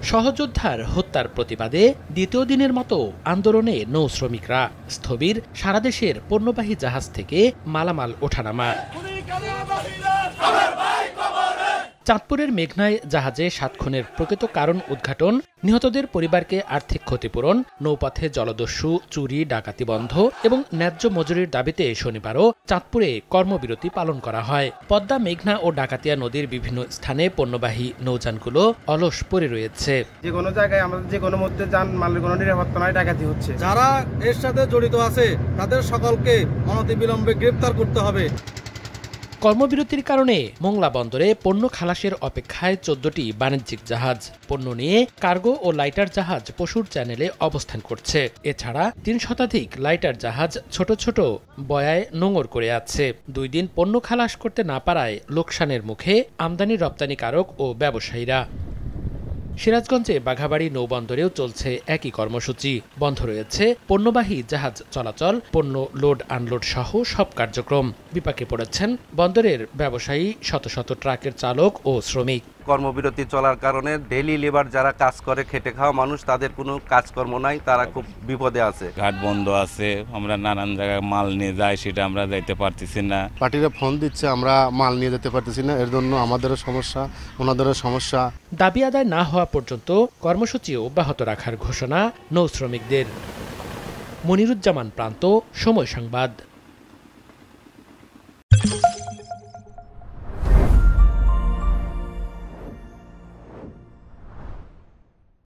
সহযোদ্ধার হত্যার প্রতিবাদে দ্বিতীয় দিনের মতো আন্দোলনে নৌ শ্রমিকরা। স্থবির সারা দেশের পণ্যবাহী জাহাজ থেকে মালামাল ওঠানামা। চাঁদপুরের মেঘনায় জাহাজে 7 খুনের প্রকৃত কারণ উদ্ঘাটন, নিহতদের পরিবারকে আর্থিক ক্ষতিপূরণ, নৌপথে জলদস্যু, চুরি ডাকাতি বন্ধ এবং ন্যায্য মজুরির দাবিতে শনিবারও চাঁদপুরে কর্মবিরতি পালন করা হয়। পদ্মা, মেঘনা ও ডাকাতিয়া নদীর বিভিন্ন স্থানে পণ্যবাহী নৌযানগুলো অলস পড়ে রয়েছে। যে কোনো জায়গায় আমাদের যে কোনো মধ্যে যান মালের কোনো নিরাপত্তা নয়, ডাকাতি হচ্ছে। যারা এর সাথে জড়িত আছে তাদের সকলকে অনতিবিলম্বে গ্রেপ্তার করতে হবে। কর্মবিরতির কারণে মোংলা বন্দরে পণ্য খালাসের অপেক্ষায় 14টি বাণিজ্যিক জাহাজ। পণ্য নিয়ে কার্গো ও লাইটার জাহাজ পশুর চ্যানেলে অবস্থান করছে। এছাড়া 3 শতাধিক লাইটার জাহাজ ছোট ছোট বয়ায় নোঙর করে আছে। 2 দিন পণ্য খালাস করতে না পারায় লোকসানের মুখে আমদানি রপ্তানিকারক ও ব্যবসায়ীরা। সিরাজগঞ্জে বাঘাবাড়ী নৌবন্দরেও চলছে একই কর্মসূচি। বন্ধ রয়েছে পণ্যবাহী জাহাজ চলাচল, পণ্য লোড আনলোড সহ সব কার্যক্রম। বিপাকে পড়েছেন বন্দরের ব্যবসায়ী, শত শত ট্রাকের চালক ও শ্রমিক। কর্মবিরতি চলার কারণে ডেইলি লেবার যারা কাজ করে, খেটে খাওয়া মানুষ, তাদের কোনো কাজকর্ম নাই, তারা খুব বিপদে আছে। ঘাট বন্ধ আছে, আমরা নানান জায়গায় মাল নিয়ে যাই, সেটা আমরা যাইতে পারতেছি না। পার্টিরা ফোন দিচ্ছে, আমরা মাল নিয়ে যেতে পারতেছি না। এর জন্য আমাদেরও সমস্যা, ওনাদেরও সমস্যা। দাবি আদায় না হওয়া পর্যন্ত কর্মসূচি অব্যাহত রাখার ঘোষণা নৌ শ্রমিকদের। মনিরুজ্জামান প্রান্ত, সময় সংবাদ।